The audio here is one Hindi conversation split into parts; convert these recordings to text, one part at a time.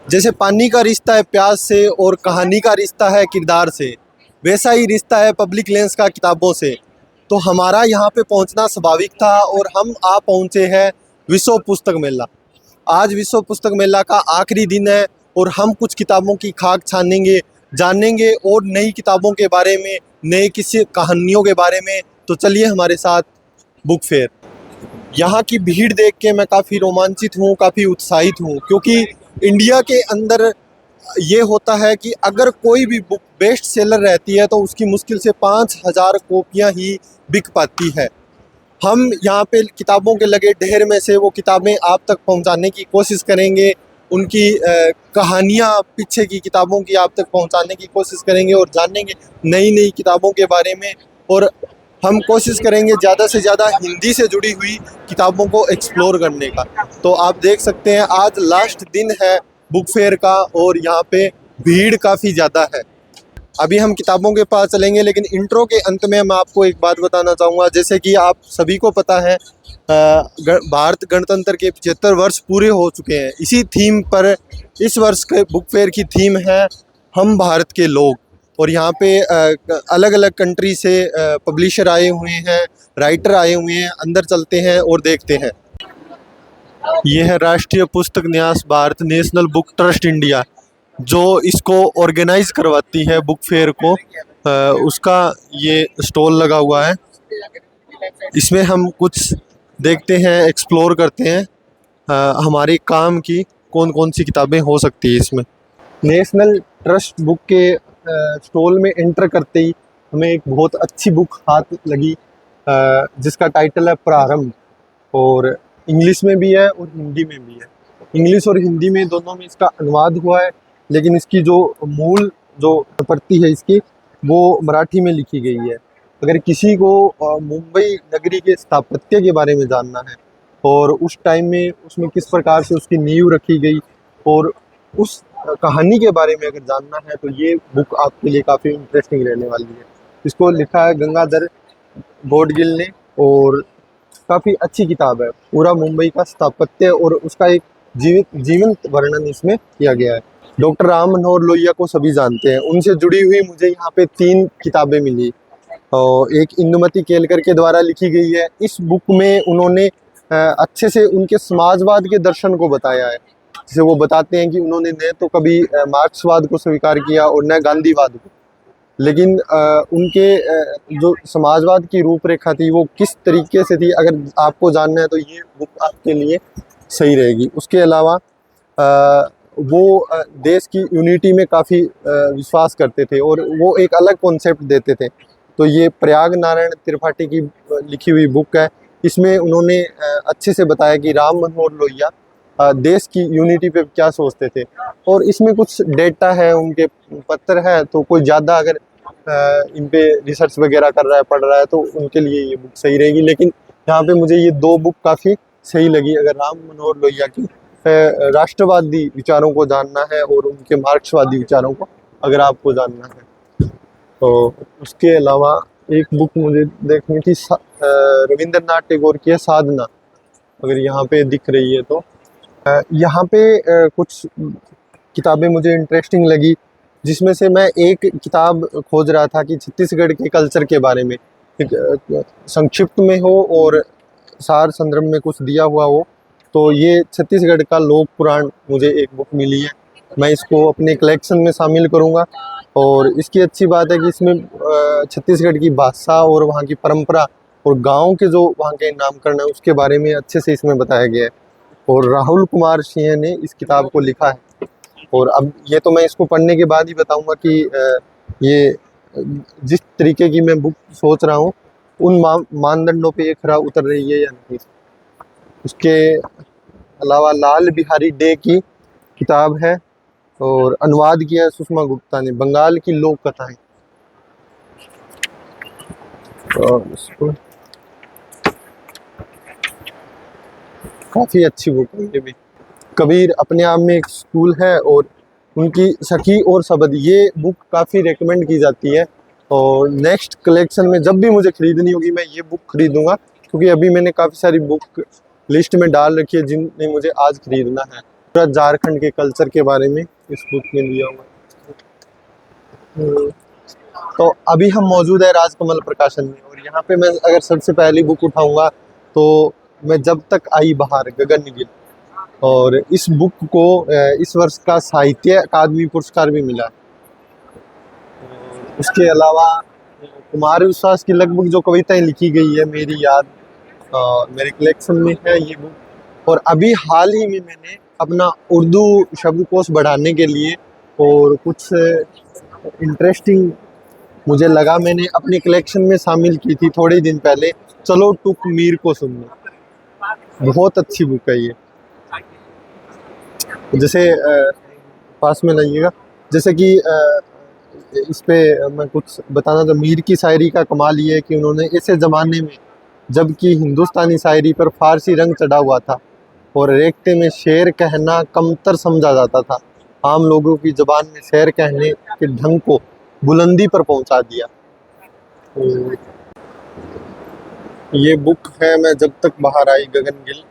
जैसे पानी का रिश्ता है प्यास से और कहानी का रिश्ता है किरदार से, वैसा ही रिश्ता है पब्लिक लेंस का किताबों से। तो हमारा यहाँ पे पहुँचना स्वाभाविक था और हम आ पहुँचे हैं विश्व पुस्तक मेला। आज विश्व पुस्तक मेला का आखिरी दिन है और हम कुछ किताबों की खाक छानेंगे, जानेंगे और नई किताबों के बारे में, नए किसी कहानियों के बारे में। तो चलिए हमारे साथ बुक फेयर। यहाँ की भीड़ देख के मैं काफ़ी रोमांचित हूँ, काफ़ी उत्साहित हूँ, क्योंकि इंडिया के अंदर ये होता है कि अगर कोई भी बुक बेस्ट सेलर रहती है तो उसकी मुश्किल से 5,000 कॉपियाँ ही बिक पाती है। हम यहाँ पे किताबों के लगे ढेर में से वो किताबें आप तक पहुँचाने की कोशिश करेंगे, उनकी कहानियाँ पीछे की किताबों की आप तक पहुँचाने की कोशिश करेंगे और जानेंगे नई नई किताबों के बारे में। और हम कोशिश करेंगे ज़्यादा से ज़्यादा हिंदी से जुड़ी हुई किताबों को एक्सप्लोर करने का। तो आप देख सकते हैं आज लास्ट दिन है बुक फेयर का और यहाँ पे भीड़ काफ़ी ज़्यादा है। अभी हम किताबों के पास चलेंगे, लेकिन इंट्रो के अंत में मैं आपको एक बात बताना चाहूँगा। जैसे कि आप सभी को पता है भारत गणतंत्र के 75 वर्ष पूरे हो चुके हैं। इसी थीम पर इस वर्ष के बुक फेयर की थीम है हम भारत के लोग। और यहाँ पे अलग अलग कंट्री से पब्लिशर आए हुए हैं, राइटर आए हुए हैं। अंदर चलते हैं और देखते हैं। यह है राष्ट्रीय पुस्तक न्यास Bharat, national book trust India, जो इसको ऑर्गेनाइज करवाती है बुक फेयर को। उसका ये स्टॉल लगा हुआ है। इसमें हम कुछ देखते हैं, एक्सप्लोर करते हैं हमारे काम की कौन कौन सी किताबें हो सकती है इसमें। नेशनल ट्रस्ट बुक के स्टॉल में एंटर करते ही हमें एक बहुत अच्छी बुक हाथ लगी, जिसका टाइटल है प्रारंभ। और इंग्लिश में भी है और हिंदी में भी है। इंग्लिश और हिंदी में दोनों में इसका अनुवाद हुआ है, लेकिन इसकी जो मूल जो प्रति है इसकी वो मराठी में लिखी गई है। अगर किसी को मुंबई नगरी के स्थापत्य के बारे में जानना है और उस टाइम में उसमें किस प्रकार से उसकी नींव रखी गई और उस कहानी के बारे में अगर जानना है, तो ये बुक आपके लिए काफ़ी इंटरेस्टिंग रहने वाली है। इसको लिखा है गंगाधर बोडगिल ने और काफ़ी अच्छी किताब है। पूरा मुंबई का स्थापत्य और उसका एक जीवंत वर्णन इसमें किया गया है। डॉक्टर राम मनोहर लोहिया को सभी जानते हैं, उनसे जुड़ी हुई मुझे यहाँ पे 3 किताबें मिली। और एक इंदुमती केलकर के द्वारा लिखी गई है। इस बुक में उन्होंने अच्छे से उनके समाजवाद के दर्शन को बताया है। जैसे वो बताते हैं कि उन्होंने न तो कभी मार्क्सवाद को स्वीकार किया और न गांधीवाद को, लेकिन उनके जो समाजवाद की रूपरेखा थी वो किस तरीके से थी, अगर आपको जानना है तो ये बुक आपके लिए सही रहेगी। उसके अलावा वो देश की यूनिटी में काफ़ी विश्वास करते थे और वो एक अलग कॉन्सेप्ट देते थे। तो ये प्रयाग नारायण त्रिपाठी की लिखी हुई बुक है। इसमें उन्होंने अच्छे से बताया कि राम मनोहर लोहिया देश की यूनिटी पे क्या सोचते थे। और इसमें कुछ डेटा है, उनके पत्र है, तो कोई ज़्यादा अगर इन पे रिसर्च वगैरह कर रहा है, पढ़ रहा है, तो उनके लिए ये बुक सही रहेगी। लेकिन यहाँ पे मुझे ये 2 बुक काफ़ी सही लगी। अगर राम मनोहर लोहिया की राष्ट्रवादी विचारों को जानना है और उनके मार्क्सवादी विचारों को अगर आपको जानना है, तो उसके अलावा एक बुक मुझे देखनी थी, रविंद्रनाथ टैगोर की है साधना, अगर यहाँ पे दिख रही है तो। यहाँ पे कुछ किताबें मुझे इंटरेस्टिंग लगी, जिसमें से मैं एक किताब खोज रहा था कि छत्तीसगढ़ के कल्चर के बारे में एक संक्षिप्त में हो और सार संदर्भ में कुछ दिया हुआ हो। तो ये छत्तीसगढ़ का लोक पुराण मुझे एक बुक मिली है, मैं इसको अपने कलेक्शन में शामिल करूँगा। और इसकी अच्छी बात है कि इसमें छत्तीसगढ़ की भाषा और वहाँ की परंपरा और गांव के जो वहाँ के नामकरण है उसके बारे में अच्छे से इसमें बताया गया है। और राहुल कुमार सिंह ने इस किताब को लिखा है। और अब ये तो मैं इसको पढ़ने के बाद ही बताऊंगा कि ये जिस तरीके की मैं बुक सोच रहा हूँ उन मानदंडों पे ये खरा उतर रही है या नहीं। उसके अलावा लाल बिहारी डे की किताब है और अनुवाद किया है सुषमा गुप्ता ने, बंगाल की लोक कथाएं। और इसको काफ़ी अच्छी बुक है ये भी। कबीर अपने आप में एक स्कूल है और उनकी सखी और शबद, ये बुक काफ़ी रेकमेंड की जाती है। और नेक्स्ट कलेक्शन में जब भी मुझे ख़रीदनी होगी मैं ये बुक ख़रीदूँगा, क्योंकि अभी मैंने काफ़ी सारी बुक लिस्ट में डाल रखी है जिन्हें मुझे आज ख़रीदना है। पूरा झारखंड के कल्चर के बारे में इस बुक में लिया हुआ है। तो अभी हम मौजूद है राजकमल प्रकाशन में, और यहाँ पे मैं अगर सबसे पहली बुक उठाऊंगा तो मैं जब तक आई बहार गगनगिल, और इस बुक को इस वर्ष का साहित्य अकादमी पुरस्कार भी मिला। उसके अलावा कुमार विश्वास की लगभग जो कविताएं लिखी गई है, मेरी याद, मेरे कलेक्शन में है ये बुक। और अभी हाल ही में मैंने अपना उर्दू शब्दकोश बढ़ाने के लिए और कुछ इंटरेस्टिंग मुझे लगा, मैंने अपनी कलेक्शन में शामिल की थी थोड़े दिन पहले, चलो टुक मीर को सुनना। बहुत अच्छी बुक है ये। जैसे पास में लाइएगा, जैसे कि इस पे मैं कुछ बताना था। मीर की शायरी का कमाल ये है कि उन्होंने ऐसे ज़माने में जबकि हिंदुस्तानी शायरी पर फारसी रंग चढ़ा हुआ था और रेख्ते में शेर कहना कमतर समझा जाता था, आम लोगों की ज़बान में शेर कहने के ढंग को बुलंदी पर पहुंचा दिया। तो ये बुक है मैं जब तक बाहर आई गगनगिल,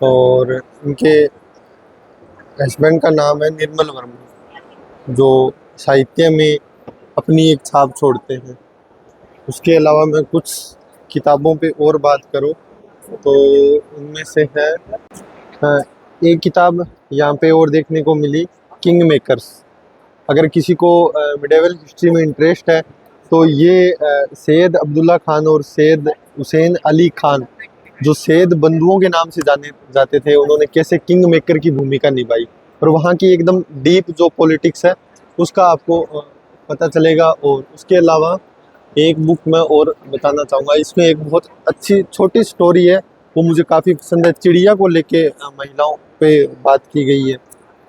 और इनके हस्बैंड का नाम है निर्मल वर्मा, जो साहित्य में अपनी एक छाप छोड़ते हैं। उसके अलावा मैं कुछ किताबों पे और बात करूँ तो उनमें से है एक किताब यहाँ पे और देखने को मिली, किंग मेकर्स। अगर किसी को मिडेवल हिस्ट्री में इंटरेस्ट है तो ये सैयद अब्दुल्ला खान और सैयद हुसैन अली खान, जो सैयद बंधुओं के नाम से जाने जाते थे, उन्होंने कैसे किंग मेकर की भूमिका निभाई, और वहाँ की एकदम डीप जो पॉलिटिक्स है उसका आपको पता चलेगा। और उसके अलावा एक बुक मैं और बताना चाहूँगा, इसमें एक बहुत अच्छी छोटी स्टोरी है, वो मुझे काफ़ी पसंद है। चिड़िया को लेके महिलाओं पे बात की गई है,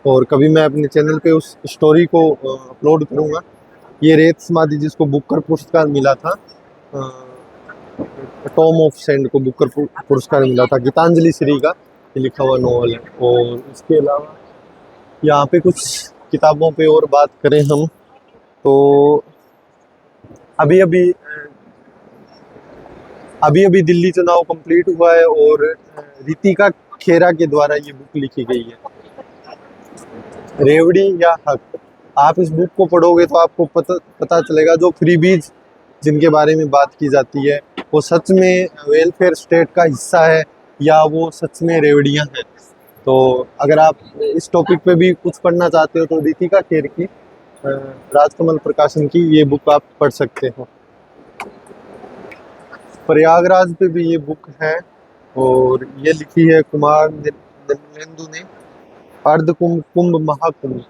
और कभी मैं अपने चैनल पे उस स्टोरी को अपलोड करूँगा। ये रेत समाधि, जिसको बुकर पुरस्कार मिला था, टॉम ऑफ सेंड को बुकर पुरस्कार मिला था, गीतांजलि श्री का लिखा हुआ नॉवल है। और इसके अलावा यहाँ पे कुछ किताबों पे और बात करें हम तो अभी अभी दिल्ली चुनाव कंप्लीट हुआ है, और रितिका खेरा के द्वारा ये बुक लिखी गई है, रेवड़ी या हक। आप इस बुक को पढ़ोगे तो आपको पता चलेगा, जो फ्रीबीज जिनके बारे में बात की जाती है वो सच में वेलफेयर स्टेट का हिस्सा है या वो सच में रेवड़ियाँ हैं। तो अगर आप इस टॉपिक पे भी कुछ पढ़ना चाहते हो तो रितिका खेर की राजकमल प्रकाशन की ये बुक आप पढ़ सकते हो। प्रयागराज पे भी ये बुक है, और ये लिखी है कुमार निर्मलेंदु ने, अर्ध कुंभ कुंभ महाकुंभ।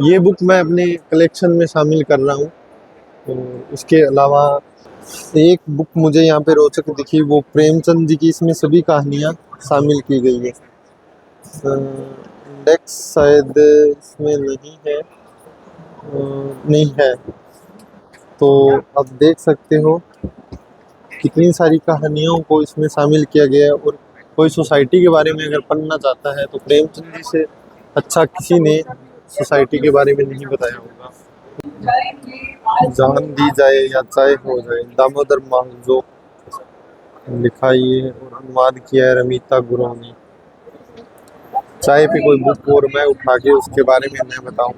ये बुक मैं अपने कलेक्शन में शामिल कर रहा हूँ। और उसके अलावा एक बुक मुझे यहाँ पे रोचक दिखी, वो प्रेमचंद जी की, इसमें सभी कहानियाँ शामिल की गई है। इंडेक्स शायद इसमें नहीं है, नहीं है, तो आप देख सकते हो कितनी सारी कहानियों को इसमें शामिल किया गया है। और कोई सोसाइटी के बारे में अगर पढ़ना चाहता है तो प्रेमचंद जी से अच्छा किसी ने सोसाइटी के बारे में नहीं बताया होगा। जान दी जाए या चाय हो जाए, दामोदर मांझो लिखा ये और अनुवाद किया है रमीता गुरु ने। चाय पे कोई बुक और मैं उठा के उसके बारे में मैं बताऊं,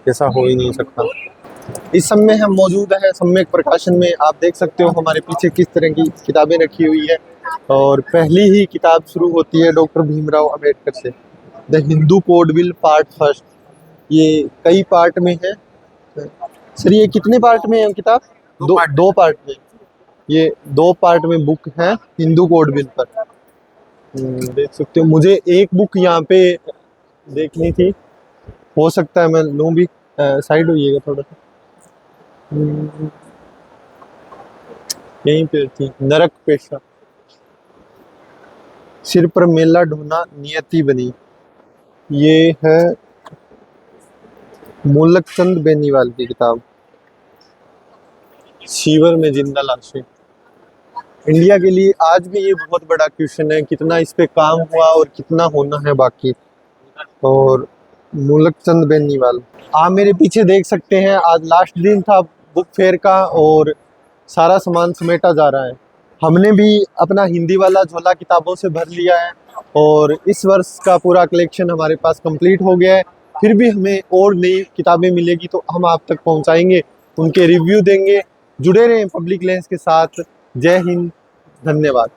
ऐसा हो ही नहीं सकता। इस समय हम मौजूद है सम्यक प्रकाशन में। आप देख सकते हो हमारे पीछे किस तरह की किताबें रखी हुई है, और पहली ही किताब शुरू होती है डॉक्टर भीमराव अंबेडकर से, the Hindu code bill part first. ये कई पार्ट में है सर, ये कितने पार्ट में है किताब? दो पार्ट में। ये 2 पार्ट में बुक है हिंदू कोड बिल पर। देख सकते हो। मुझे एक बुक यहाँ पे देखनी थी, हो सकता है मैं लूँ भी। साइड होइएगा थोड़ा सा, यहीं पे थी, नरक पेशा, सिर पर मेला ढोना नियति बनी। ये है मुल्लक चंद बेनीवाल की किताब, सीवर में जिंदा लाशें। इंडिया के लिए आज भी ये बहुत बड़ा क्वेश्चन है, कितना इस पे काम हुआ और कितना होना है बाकी। और मुल्लक चंद बेनीवाल, आप मेरे पीछे देख सकते हैं, आज लास्ट दिन था बुक फेयर का और सारा सामान समेटा जा रहा है। हमने भी अपना हिंदी वाला झोला किताबों से भर लिया है और इस वर्ष का पूरा कलेक्शन हमारे पास कंप्लीट हो गया है। फिर भी हमें और नई किताबें मिलेगी तो हम आप तक पहुंचाएंगे, उनके रिव्यू देंगे। जुड़े रहें पब्लिक लेंस के साथ। जय हिंद, धन्यवाद।